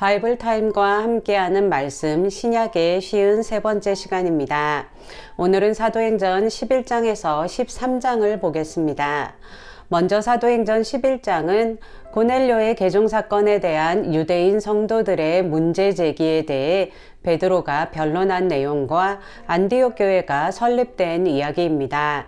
바이블 타임과 함께하는 말씀 신약의 쉬운 세 번째 시간입니다. 오늘은 사도행전 11장에서 13장을 보겠습니다. 먼저 사도행전 11장은 고넬료의 개종 사건에 대한 유대인 성도들의 문제 제기에 대해 베드로가 변론한 내용과 안디옥 교회가 설립된 이야기입니다.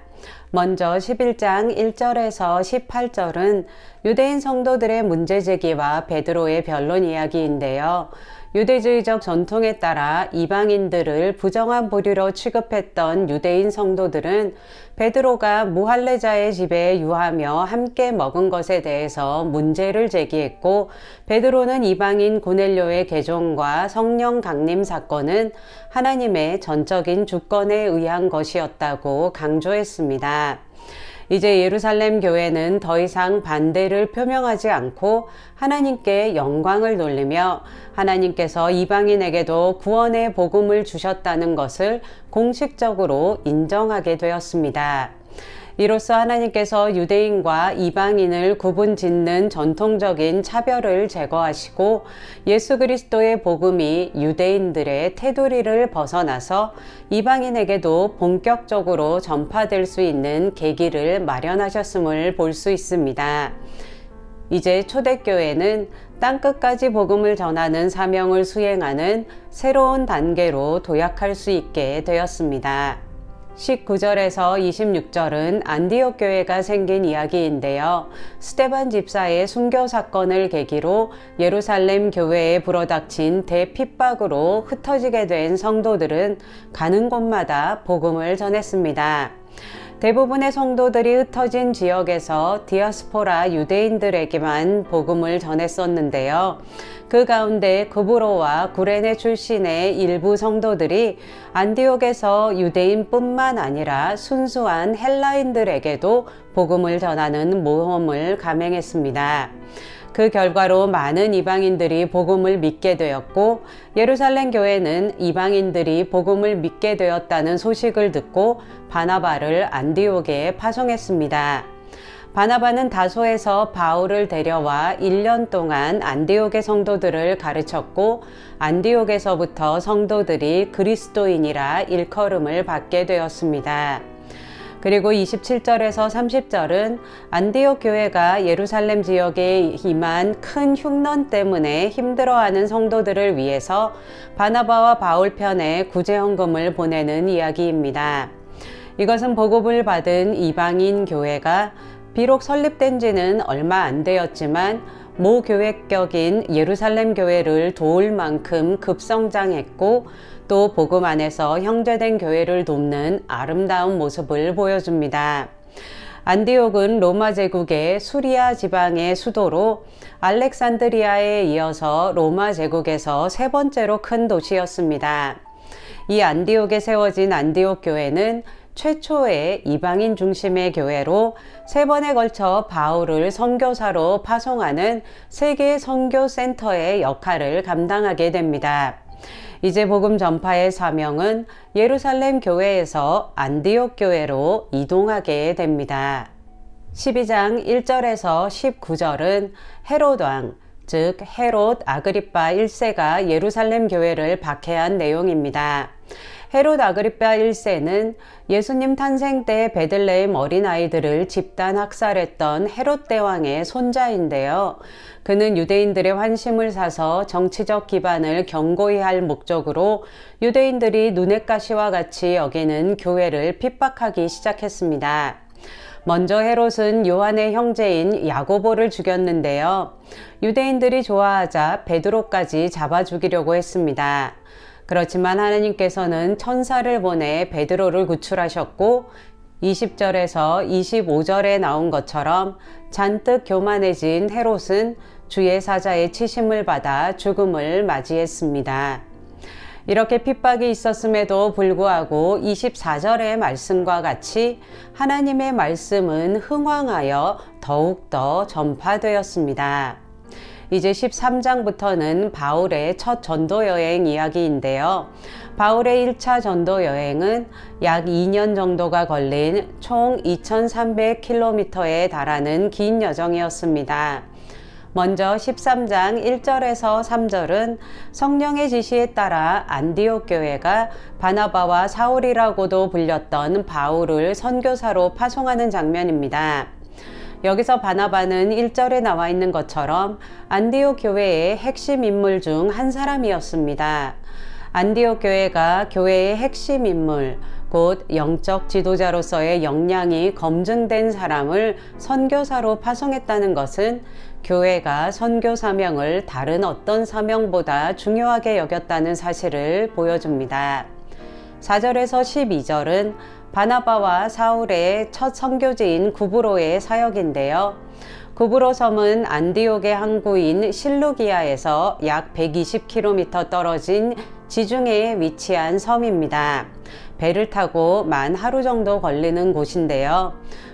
먼저 11장 1절에서 18절은 유대인 성도들의 문제 제기와 베드로의 변론 이야기인데요. 유대주의적 전통에 따라 이방인들을 부정한 부류로 취급했던 유대인 성도들은 베드로가 무할례자의 집에 유하며 함께 먹은 것에 대해서 문제를 제기했고, 베드로는 이방인 고넬료의 개종과 성령 강림 사건은 하나님의 전적인 주권에 의한 것이었다고 강조했습니다. 이제 예루살렘 교회는 더 이상 반대를 표명하지 않고 하나님께 영광을 돌리며 하나님께서 이방인에게도 구원의 복음을 주셨다는 것을 공식적으로 인정하게 되었습니다. 이로써 하나님께서 유대인과 이방인을 구분짓는 전통적인 차별을 제거하시고 예수 그리스도의 복음이 유대인들의 테두리를 벗어나서 이방인에게도 본격적으로 전파될 수 있는 계기를 마련하셨음을 볼 수 있습니다. 이제 초대교회는 땅끝까지 복음을 전하는 사명을 수행하는 새로운 단계로 도약할 수 있게 되었습니다. 19절에서 26절은 안디옥 교회가 생긴 이야기인데요. 스데반 집사의 순교 사건을 계기로 예루살렘 교회에 불어닥친 대핍박으로 흩어지게 된 성도들은 가는 곳마다 복음을 전했습니다. 대부분의 성도들이 흩어진 지역에서 디아스포라 유대인들에게만 복음을 전했었는데요. 그 가운데 구브로와 구레네 출신의 일부 성도들이 안디옥에서 유대인뿐만 아니라 순수한 헬라인들에게도 복음을 전하는 모험을 감행했습니다. 그 결과로 많은 이방인들이 복음을 믿게 되었고, 예루살렘 교회는 이방인들이 복음을 믿게 되었다는 소식을 듣고 바나바를 안디옥에 파송했습니다. 바나바는 다소에서 바울을 데려와 1년 동안 안디옥의 성도들을 가르쳤고, 안디옥에서부터 성도들이 그리스도인이라 일컬음을 받게 되었습니다. 그리고 27절에서 30절은 안디옥 교회가 예루살렘 지역에 임한 큰 흉년 때문에 힘들어하는 성도들을 위해서 바나바와 바울 편에 구제헌금을 보내는 이야기입니다. 이것은 복음을 받은 이방인 교회가 비록 설립된 지는 얼마 안 되었지만 모교회격인 예루살렘 교회를 도울 만큼 급성장했고, 또 복음 안에서 형제된 교회를 돕는 아름다운 모습을 보여줍니다. 안디옥은 로마 제국의 수리아 지방의 수도로 알렉산드리아에 이어서 로마 제국에서 세 번째로 큰 도시였습니다. 이 안디옥에 세워진 안디옥 교회는 최초의 이방인 중심의 교회로 세 번에 걸쳐 바울을 선교사로 파송하는 세계 선교 센터의 역할을 감당하게 됩니다. 이제 복음 전파의 사명은 예루살렘 교회에서 안디옥 교회로 이동하게 됩니다. 12장 1절에서 19절은 헤롯 왕, 즉 헤롯 아그리파 1세가 예루살렘 교회를 박해한 내용입니다. 헤롯 아그리파 1세는 예수님 탄생 때 베들레헴 어린아이들을 집단 학살했던 헤롯 대왕의 손자인데요. 그는 유대인들의 환심을 사서 정치적 기반을 견고히 할 목적으로 유대인들이 눈엣 가시와 같이 여기는 교회를 핍박하기 시작했습니다. 먼저 헤롯은 요한의 형제인 야고보를 죽였는데요. 유대인들이 좋아하자 베드로까지 잡아 죽이려고 했습니다. 그렇지만 하나님께서는 천사를 보내 베드로를 구출하셨고, 20절에서 25절에 나온 것처럼 잔뜩 교만해진 헤롯은 주의 사자의 치심을 받아 죽음을 맞이했습니다. 이렇게 핍박이 있었음에도 불구하고 24절의 말씀과 같이 하나님의 말씀은 흥왕하여 더욱더 전파되었습니다. 이제 13장부터는 바울의 첫 전도 여행 이야기인데요. 바울의 1차 전도 여행은 약 2년 정도가 걸린 총 2300km에 달하는 긴 여정이었습니다. 먼저 13장 1절에서 3절은 성령의 지시에 따라 안디옥 교회가 바나바와 사울이라고도 불렸던 바울을 선교사로 파송하는 장면입니다. 여기서 바나바는 1절에 나와 있는 것처럼 안디옥 교회의 핵심 인물 중 한 사람이었습니다. 안디옥 교회가 교회의 핵심 인물, 곧 영적 지도자로서의 역량이 검증된 사람을 선교사로 파송했다는 것은 교회가 선교 사명을 다른 어떤 사명보다 중요하게 여겼다는 사실을 보여줍니다. 4절에서 12절은 바나바와 사울의 첫 선교지인 구브로의 사역인데요. 구브로 섬은 안디옥의 항구인 실루기아에서 약 120km 떨어진 지중해에 위치한 섬입니다. 배를 타고 만 하루 정도 걸리는 곳인데요.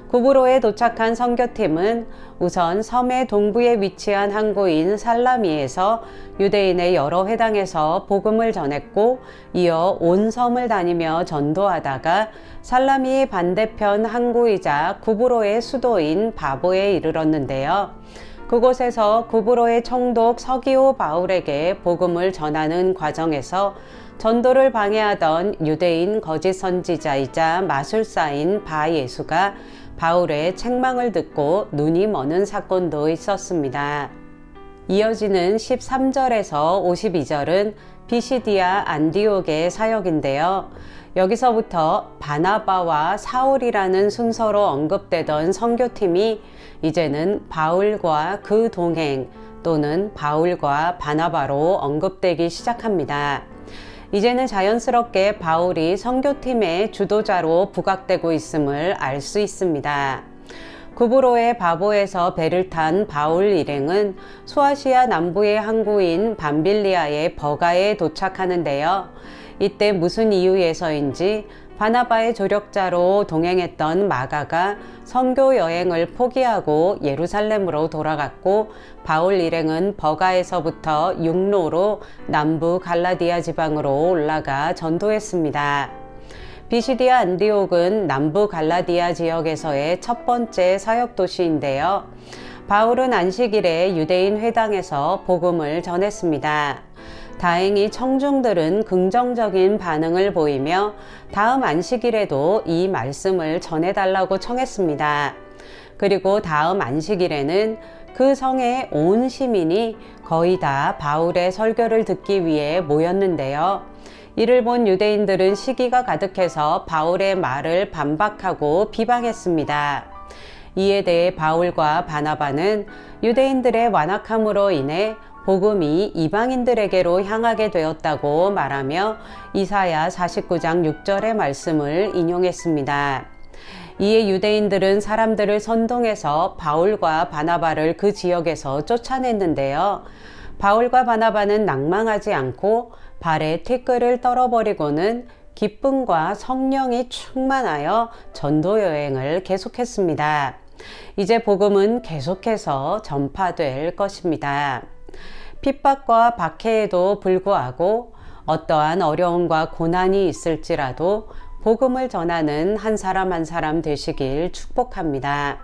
구브로에 도착한 선교팀은 우선 섬의 동부에 위치한 항구인 살라미에서 유대인의 여러 회당에서 복음을 전했고, 이어 온 섬을 다니며 전도하다가 살라미의 반대편 항구이자 구브로의 수도인 바보에 이르렀는데요. 그곳에서 구브로의 총독 서기오 바울에게 복음을 전하는 과정에서 전도를 방해하던 유대인 거짓 선지자이자 마술사인 바예수가 바울의 책망을 듣고 눈이 머는 사건도 있었습니다. 이어지는 13절에서 52절은 비시디아 안디옥의 사역인데요. 여기서부터 바나바와 사울이라는 순서로 언급되던 선교팀이 이제는 바울과 그 동행 또는 바울과 바나바로 언급되기 시작합니다. 이제는 자연스럽게 바울이 선교팀의 주도자로 부각되고 있음을 알 수 있습니다. 구브로의 바보에서 배를 탄 바울 일행은 소아시아 남부의 항구인 밤빌리아의 버가에 도착하는데요. 이때 무슨 이유에서인지 바나바의 조력자로 동행했던 마가가 선교 여행을 포기하고 예루살렘으로 돌아갔고, 바울 일행은 버가에서부터 육로로 남부 갈라디아 지방으로 올라가 전도했습니다. 비시디아 안디옥은 남부 갈라디아 지역에서의 첫 번째 사역 도시인데요. 바울은 안식일에 유대인 회당에서 복음을 전했습니다. 다행히 청중들은 긍정적인 반응을 보이며 다음 안식일에도 이 말씀을 전해달라고 청했습니다. 그리고 다음 안식일에는 그 성의 온 시민이 거의 다 바울의 설교를 듣기 위해 모였는데요. 이를 본 유대인들은 시기가 가득해서 바울의 말을 반박하고 비방했습니다. 이에 대해 바울과 바나바는 유대인들의 완악함으로 인해 복음이 이방인들에게로 향하게 되었다고 말하며 이사야 49장 6절의 말씀을 인용했습니다. 이에 유대인들은 사람들을 선동해서 바울과 바나바를 그 지역에서 쫓아냈는데요. 바울과 바나바는 낭망하지 않고 발에 티끌을 떨어버리고는 기쁨과 성령이 충만하여 전도 여행을 계속했습니다. 이제 복음은 계속해서 전파될 것입니다. 핍박과 박해에도 불구하고 어떠한 어려움과 고난이 있을지라도 복음을 전하는 한 사람 한 사람 되시길 축복합니다.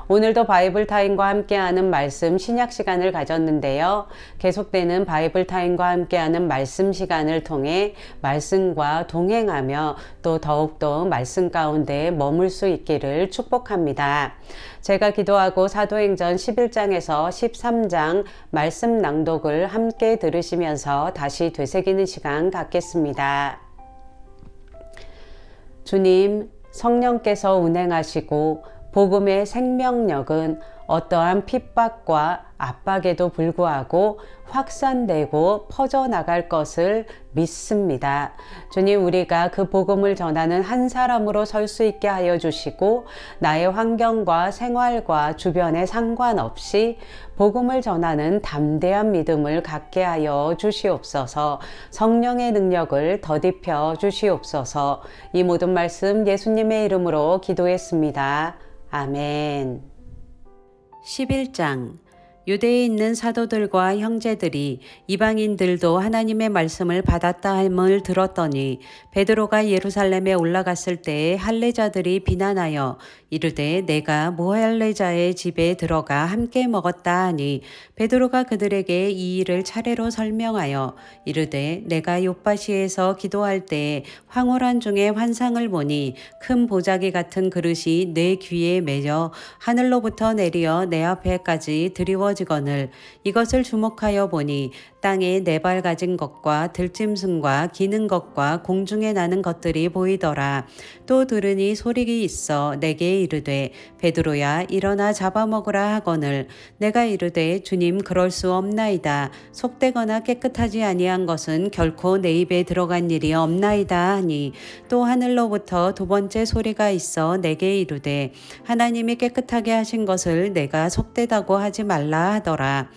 오늘도 바이블 타임과 함께하는 말씀 신약 시간을 가졌는데요. 계속되는 바이블 타임과 함께하는 말씀 시간을 통해 말씀과 동행하며 또 더욱더 말씀 가운데 머물 수 있기를 축복합니다. 제가 기도하고 사도행전 11장에서 13장 말씀 낭독을 함께 들으시면서 다시 되새기는 시간 갖겠습니다. 주님, 성령께서 운행하시고 복음의 생명력은 어떠한 핍박과 압박에도 불구하고 확산되고 퍼져나갈 것을 믿습니다. 주님, 우리가 그 복음을 전하는 한 사람으로 설 수 있게 하여 주시고 나의 환경과 생활과 주변에 상관없이 복음을 전하는 담대한 믿음을 갖게 하여 주시옵소서. 성령의 능력을 더딥혀 주시옵소서. 이 모든 말씀 예수님의 이름으로 기도했습니다. 아멘. 11장 유대에 있는 사도들과 형제들이 이방인들도 하나님의 말씀을 받았다 함을 들었더니 베드로가 예루살렘에 올라갔을 때에 할례자들이 비난하여 이르되 내가 무할례자의 집에 들어가 함께 먹었다 하니 베드로가 그들에게 이 일을 차례로 설명하여 이르되 내가 욥바시에서 기도할 때에 황홀한 중에 환상을 보니 큰 보자기 같은 그릇이 내 귀에 매여 하늘로부터 내려 내 앞에까지 드리워지거늘 이것을 주목하여 보니 땅에 네 발 가진 것과 들짐승과 기는 것과 공중에 나는 것들이 보이더라. 또 들으니 소리가 있어 내게 이르되 베드로야 일어나 잡아먹으라 하거늘 내가 이르되 주님 그럴 수 없나이다. 속되거나 깨끗하지 아니한 것은 결코 내 입에 들어간 일이 없나이다 하니 또 하늘로부터 두 번째 소리가 있어 내게 이르되 하나님이 깨끗하게 하신 것을 내가 속되다고 하지 말라 하더라.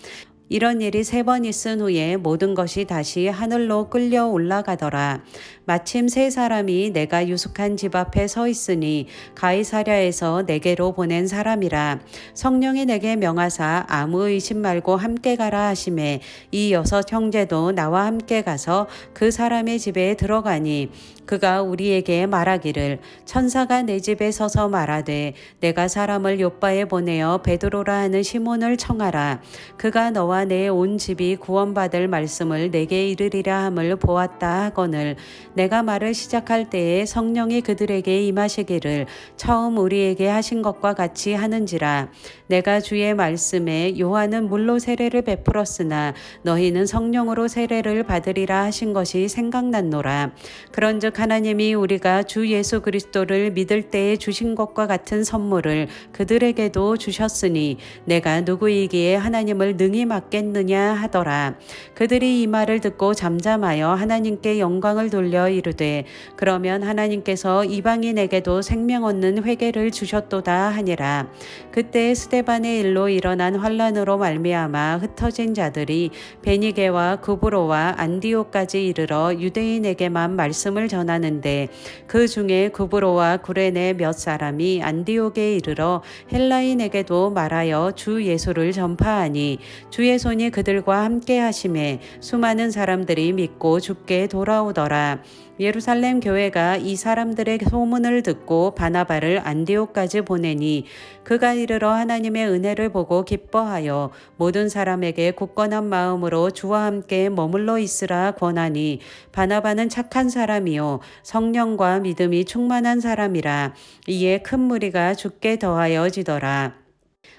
이런 일이 3번 있은 후에 모든 것이 다시 하늘로 끌려 올라가더라. 마침 3사람이 내가 유숙한 집 앞에 서 있으니 가이사랴에서 내게로 보낸 사람이라. 성령이 내게 명하사 아무 의심 말고 함께 가라 하시매 이 6 형제도 나와 함께 가서 그 사람의 집에 들어가니 그가 우리에게 말하기를 천사가 내 집에 서서 말하되 내가 사람을 욥바에 보내어 베드로라 하는 시몬을 청하라. 그가 너와 내 온 집이 구원받을 말씀을 내게 이르리라 함을 보았다 하거늘 내가 말을 시작할 때에 성령이 그들에게 임하시기를 처음 우리에게 하신 것과 같이 하는지라. 내가 주의 말씀에 요한은 물로 세례를 베풀었으나 너희는 성령으로 세례를 받으리라 하신 것이 생각났노라. 그런즉 하나님이 우리가 주 예수 그리스도를 믿을 때에 주신 것과 같은 선물을 그들에게도 주셨으니 내가 누구이기에 하나님을 능히 맡겠느냐 하더라. 그들이 이 말을 듣고 잠잠하여 하나님께 영광을 돌려 이르되 그러면 하나님께서 이방인에게도 생명 얻는 회개를 주셨도다 하니라. 그때 스데반의 일로 일어난 환란으로 말미암아 흩어진 자들이 베니게와 구브로와 안디오까지 이르러 유대인에게만 말씀을 전하는데 그 중에 구브로와 구레네 몇 사람이 안디옥에 이르러 헬라인에게도 말하여 주 예수를 전파하니 주의 손이 그들과 함께 하심에 수많은 사람들이 믿고 주께 돌아오더라. 예루살렘 교회가 이 사람들의 소문을 듣고 바나바를 안디옥까지 보내니 그가 이르러 하나님의 은혜를 보고 기뻐하여 모든 사람에게 굳건한 마음으로 주와 함께 머물러 있으라 권하니 바나바는 착한 사람이요 성령과 믿음이 충만한 사람이라. 이에 큰 무리가 주께 더하여지더라.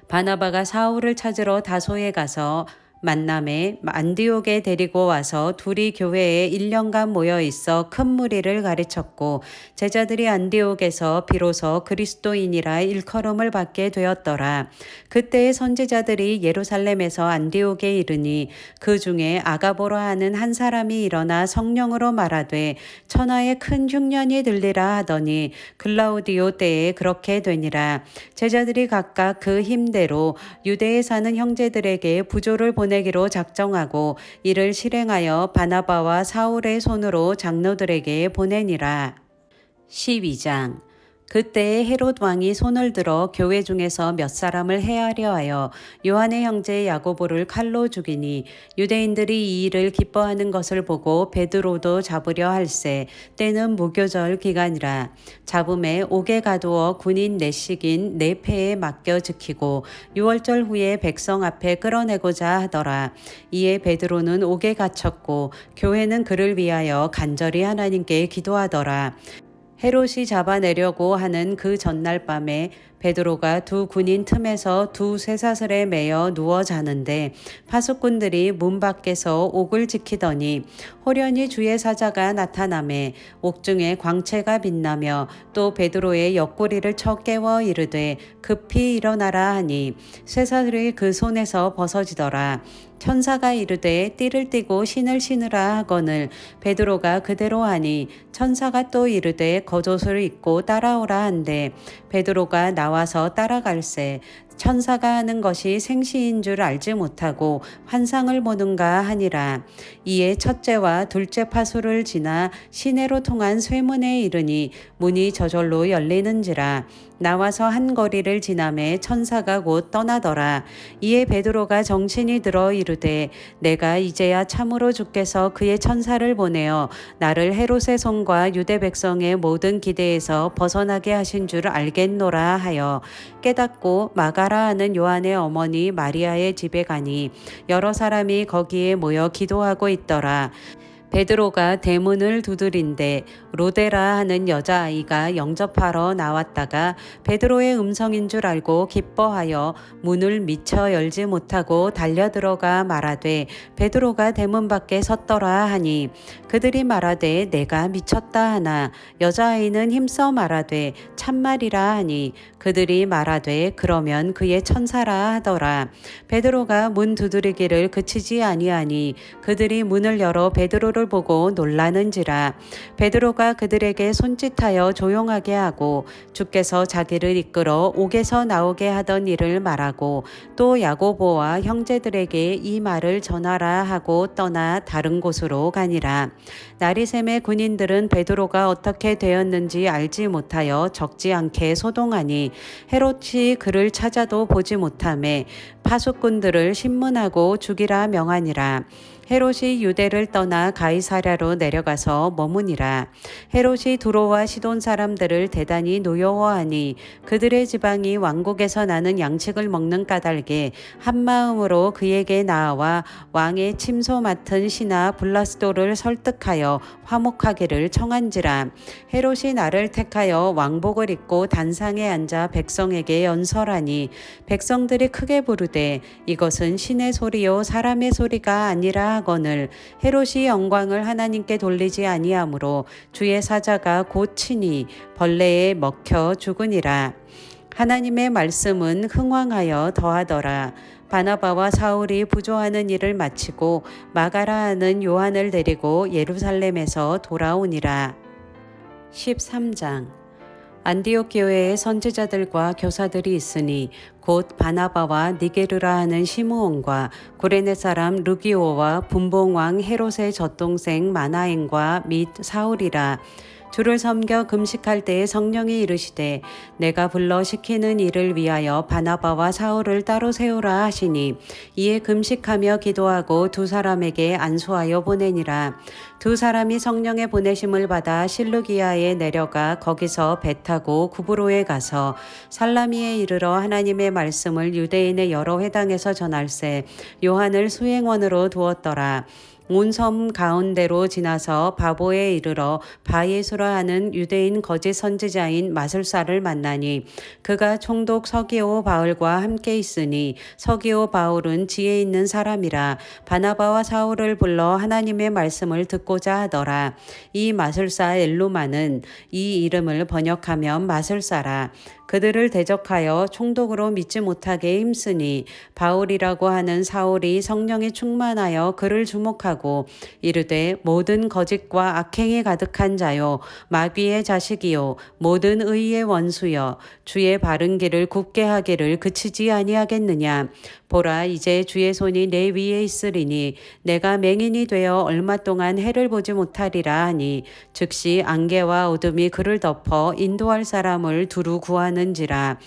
바나바가 사울을 찾으러 다소에 가서 만남에 안디옥에 데리고 와서 둘이 교회에 1년간 모여 있어 큰 무리를 가르쳤고 제자들이 안디옥에서 비로소 그리스도인이라 일컬음을 받게 되었더라. 그때의 선지자들이 예루살렘에서 안디옥에 이르니 그 중에 아가보라 하는 한 사람이 일어나 성령으로 말하되 천하에 큰 흉년이 들리라 하더니 글라우디오 때에 그렇게 되니라. 제자들이 각각 그 힘대로 유대에 사는 형제들에게 부조를 보내기로 작정하고 이를 실행하여 바나바와 사울의 손으로 장로들에게 보내니라. 12장 그때 헤롯 왕이 손을 들어 교회 중에서 몇 사람을 해하려 하여 요한의 형제 야고보를 칼로 죽이니 유대인들이 이 일을 기뻐하는 것을 보고 베드로도 잡으려 할세 때는 무교절 기간이라. 잡음에 옥에 가두어 군인 내식인 네 패에 맡겨 지키고 6월절 후에 백성 앞에 끌어내고자 하더라. 이에 베드로는 옥에 갇혔고 교회는 그를 위하여 간절히 하나님께 기도하더라. 헤롯이 잡아내려고 하는 그 전날 밤에 베드로가 두 군인 틈에서 두 쇠사슬에 매여 누워 자는데 파수꾼들이 문 밖에서 옥을 지키더니 호련히 주의 사자가 나타나매 옥중에 광채가 빛나며 또 베드로의 옆구리를 쳐 깨워 이르되 급히 일어나라 하니 쇠사슬이 그 손에서 벗어지더라. 천사가 이르되 띠를 띠고 신을 신으라 하거늘 베드로가 그대로 하니 천사가 또 이르되 겉옷을 입고 따라오라 한데 베드로가 나와서 따라갈새 천사가 하는 것이 생시인 줄 알지 못하고 환상을 보는가 하니라. 이에 첫째와 둘째 파수를 지나 시내로 통한 쇠문에 이르니 문이 저절로 열리는지라. 나와서 한 거리를 지나매 천사가 곧 떠나더라. 이에 베드로가 정신이 들어 이르되 내가 이제야 참으로 주께서 그의 천사를 보내어 나를 헤롯의 손과 유대 백성의 모든 기대에서 벗어나게 하신 줄 알겠노라 하여 깨닫고 마가라 하는 요한의 어머니 마리아의 집에 가니 여러 사람이 거기에 모여 기도하고 있더라. 베드로가 대문을 두드린데 로데라 하는 여자아이가 영접하러 나왔다가 베드로의 음성인 줄 알고 기뻐하여 문을 미처 열지 못하고 달려들어가 말하되 베드로가 대문 밖에 섰더라 하니 그들이 말하되 내가 미쳤다 하나 여자아이는 힘써 말하되 참말이라 하니 그들이 말하되 그러면 그의 천사라 하더라. 베드로가 문 두드리기를 그치지 아니하니 그들이 문을 열어 베드로를 보고 놀라는지라. 베드로가 그들에게 손짓하여 조용하게 하고 주께서 자기를 이끌어 옥에서 나오게 하던 일을 말하고 또 야고보와 형제들에게 이 말을 전하라 하고 떠나 다른 곳으로 가니라. 날이 새매 군인들은 베드로가 어떻게 되었는지 알지 못하여 적지 않게 소동하니 헤롯이 그를 찾아도 보지 못하매 파수꾼들을 신문하고 죽이라 명하니라. 헤롯이 유대를 떠나 가이사랴로 내려가서 머무니라. 헤롯이 두로와 시돈 사람들을 대단히 노여워하니 그들의 지방이 왕국에서 나는 양식을 먹는 까닭에 한마음으로 그에게 나아와 왕의 침소 맡은 시나 블라스도를 설득하여 화목하기를 청한지라. 헤롯이 나를 택하여 왕복을 입고 단상에 앉아 백성에게 연설하니 백성들이 크게 부르되 이것은 신의 소리요 사람의 소리가 아니라 하거늘 헤롯이 영광을 하나님께 돌리지 아니하므로 주의 사자가 곧 치니 벌레에 먹혀 죽으니라. 하나님의 말씀은 흥왕하여 더하더라. 바나바와 사울이 부조하는 일을 마치고 마가라 하는 요한을 데리고 예루살렘에서 돌아오니라. 13장 안디옥 교회에 선지자들과 교사들이 있으니 곧 바나바와 니게르라 하는 시므온과 구레네 사람 루기오와 분봉왕 헤롯의 젖동생 마나엔과 및 사울이라. 주를 섬겨 금식할 때에 성령이 이르시되 내가 불러 시키는 일을 위하여 바나바와 사울을 따로 세우라 하시니 이에 금식하며 기도하고 두 사람에게 안수하여 보내니라. 두 사람이 성령의 보내심을 받아 실루기아에 내려가 거기서 배 타고 구브로에 가서 살라미에 이르러 하나님의 말씀을 유대인의 여러 회당에서 전할세 요한을 수행원으로 두었더라. 온 섬 가운데로 지나서 바보에 이르러 바예수라 하는 유대인 거짓 선지자인 마술사를 만나니 그가 총독 서기오 바울과 함께 있으니 서기오 바울은 지혜 있는 사람이라 바나바와 사울을 불러 하나님의 말씀을 듣고자 하더라. 이 마술사 엘루마는 이 이름을 번역하면 마술사라. 그들을 대적하여 총독으로 믿지 못하게 힘쓰니 바울이라고 하는 사울이 성령에 충만하여 그를 주목하고 이르되 모든 거짓과 악행이 가득한 자요 마귀의 자식이요 모든 의의 원수여 주의 바른 길을 굽게 하기를 그치지 아니하겠느냐. 보라 이제 주의 손이 내 위에 있으리니 내가 맹인이 되어 얼마 동안 해를 보지 못하리라 하니 즉시 안개와 어둠이 그를 덮어 인도할 사람을 두루 구하는지라.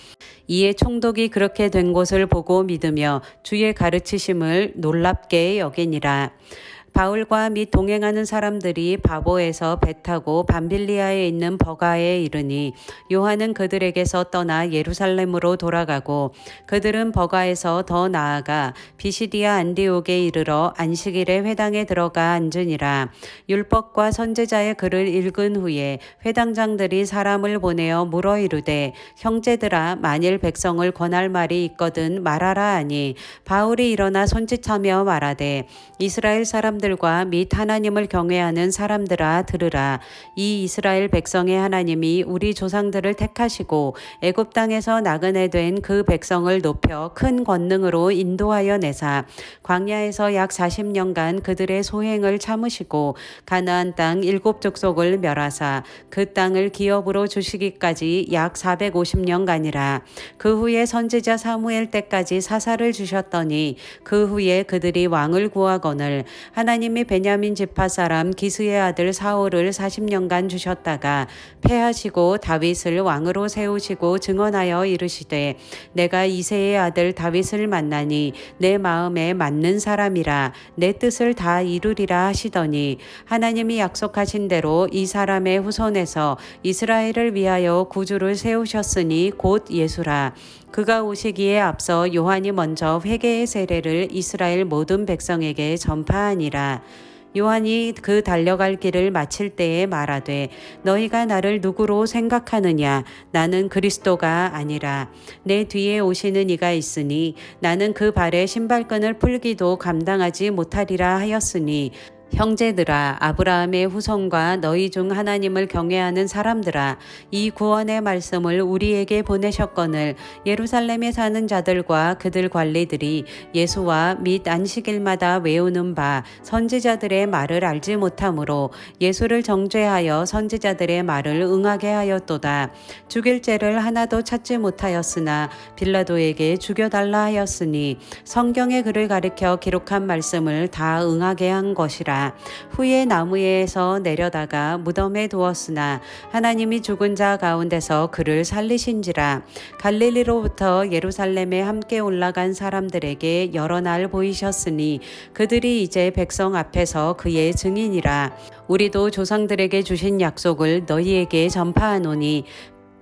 이에 총독이 그렇게 된 것을 보고 믿으며 주의 가르치심을 놀랍게 여기니라. 바울과 및 동행하는 사람들이 바보에서 배 타고 밤빌리아에 있는 버가에 이르니 요한은 그들에게서 떠나 예루살렘으로 돌아가고 그들은 버가에서 더 나아가 비시디아 안디옥에 이르러 안식일에 회당에 들어가 앉으니라. 율법과 선지자의 글을 읽은 후에 회당장들이 사람을 보내어 물어 이르되 형제들아 만일 백성을 권할 말이 있거든 말하라 하니 바울이 일어나 손짓하며 말하되 이스라엘 사람들 형제들과 및 하나님을 경외하는 사람들아 들으라. 이 이스라엘 백성의 하나님이 우리 조상들을 택하시고 애굽 땅에서 나그네 된 그 백성을 높여 큰 권능으로 인도하여 내사 광야에서 약 40년간 그들의 소행을 참으시고 가나안 땅 7족속을 멸하사 그 땅을 기업으로 주시기까지 약 450년간이라. 그 후에 선지자 사무엘 때까지 사사를 주셨더니 그 후에 그들이 왕을 구하거늘 하나님이 베냐민 지파 사람 기스의 아들 사울을 40년간 주셨다가 패하시고 다윗을 왕으로 세우시고 증언하여 이르시되 내가 이새의 아들 다윗을 만나니 내 마음에 맞는 사람이라 내 뜻을 다 이루리라 하시더니 하나님이 약속하신 대로 이 사람의 후손에서 이스라엘을 위하여 구주를 세우셨으니 곧 예수라. 그가 오시기에 앞서 요한이 먼저 회개의 세례를 이스라엘 모든 백성에게 전파하니라. 요한이 그 달려갈 길을 마칠 때에 말하되 너희가 나를 누구로 생각하느냐 나는 그리스도가 아니라 내 뒤에 오시는 이가 있으니 나는 그 발에 신발끈을 풀기도 감당하지 못하리라 하였으니 형제들아 아브라함의 후손과 너희 중 하나님을 경외하는 사람들아 이 구원의 말씀을 우리에게 보내셨거늘 예루살렘에 사는 자들과 그들 관리들이 예수와 및 안식일마다 외우는 바 선지자들의 말을 알지 못하므로 예수를 정죄하여 선지자들의 말을 응하게 하였도다. 죽일 죄를 하나도 찾지 못하였으나 빌라도에게 죽여달라 하였으니 성경에 그를 가리켜 기록한 말씀을 다 응하게 한 것이라. 후에 나무에서 내려다가 무덤에 두었으나 하나님이 죽은 자 가운데서 그를 살리신지라. 갈릴리로부터 예루살렘에 함께 올라간 사람들에게 여러 날 보이셨으니 그들이 이제 백성 앞에서 그의 증인이라. 우리도 조상들에게 주신 약속을 너희에게 전파하노니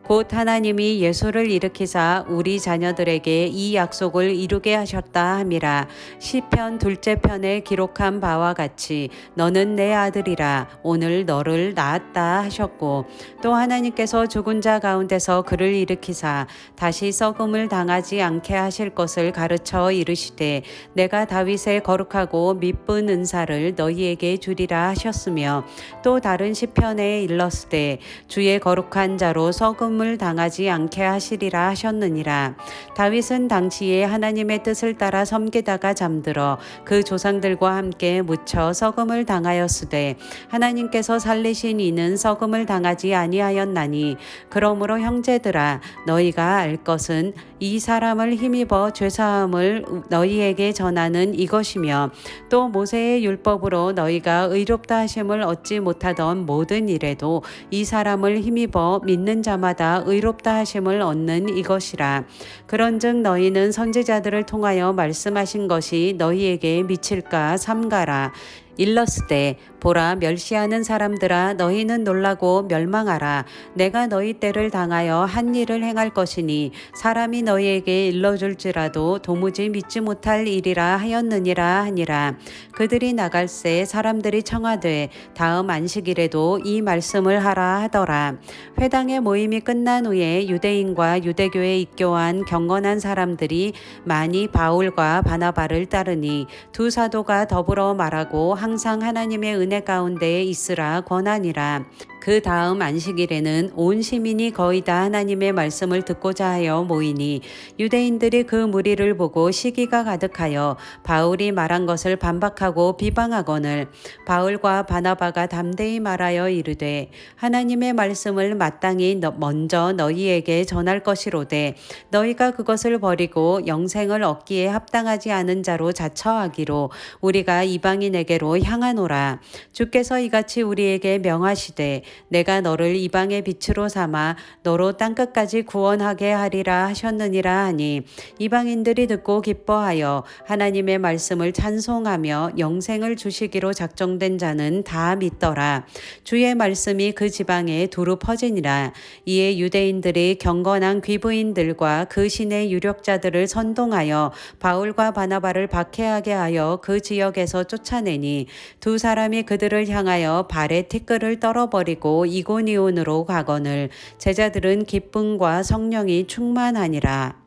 곧 하나님이 예수를 일으키사 우리 자녀들에게 이 약속을 이루게 하셨다 함이라. 시편 2째 편에 기록한 바와 같이 너는 내 아들이라 오늘 너를 낳았다 하셨고 또 하나님께서 죽은 자 가운데서 그를 일으키사 다시 썩음을 당하지 않게 하실 것을 가르쳐 이르시되 내가 다윗의 거룩하고 미쁜 은사를 너희에게 주리라 하셨으며 또 다른 시편에 일렀으되 주의 거룩한 자로 썩음 을 당하지 않게 하시리라 하셨느니라. 다윗은 당시에 하나님의 뜻을 따라 섬기다가 잠들어 그 조상들과 함께 묻혀 썩음을 당하였으되 하나님께서 살리신 이는 썩음을 당하지 아니하였나니 그러므로 형제들아 너희가 알 것은 이 사람을 힘입어 죄사함을 너희에게 전하는 이것이며 또 모세의 율법으로 너희가 의롭다 하심을 얻지 못하던 모든 일에도 이 사람을 힘입어 믿는 자마다 의롭다 하심을 얻는 이것이라. 그런즉 너희는 선지자들을 통하여 말씀하신 것이 너희에게 미칠까 삼가라. 일렀으되 보라 멸시하는 사람들아 너희는 놀라고 멸망하라. 내가 너희 때를 당하여 한 일을 행할 것이니 사람이 너희에게 일러줄지라도 도무지 믿지 못할 일이라 하였느니라 하니라. 그들이 나갈새 사람들이 청하되 다음 안식일에도 이 말씀을 하라 하더라. 회당의 모임이 끝난 후에 유대인과 유대교에 입교한 경건한 사람들이 많이 바울과 바나바를 따르니 두 사도가 더불어 말하고 항상 하나님의 은혜 가운데 있으라 권하니라. 그 다음 안식일에는 온 시민이 거의 다 하나님의 말씀을 듣고자 하여 모이니 유대인들이 그 무리를 보고 시기가 가득하여 바울이 말한 것을 반박하고 비방하거늘 바울과 바나바가 담대히 말하여 이르되 하나님의 말씀을 마땅히 먼저 너희에게 전할 것이로되 너희가 그것을 버리고 영생을 얻기에 합당하지 않은 자로 자처하기로 우리가 이방인에게로 향하노라. 주께서 이같이 우리에게 명하시되 내가 너를 이방의 빛으로 삼아 너로 땅끝까지 구원하게 하리라 하셨느니라 하니 이방인들이 듣고 기뻐하여 하나님의 말씀을 찬송하며 영생을 주시기로 작정된 자는 다 믿더라. 주의 말씀이 그 지방에 두루 퍼지니라. 이에 유대인들이 경건한 귀부인들과 그 신의 유력자들을 선동하여 바울과 바나바를 박해하게 하여 그 지역에서 쫓아내니 두 사람이 그들을 향하여 발에 티끌을 떨어버리고 이고니온으로 가거늘 제자들은 기쁨과 성령이 충만하니라.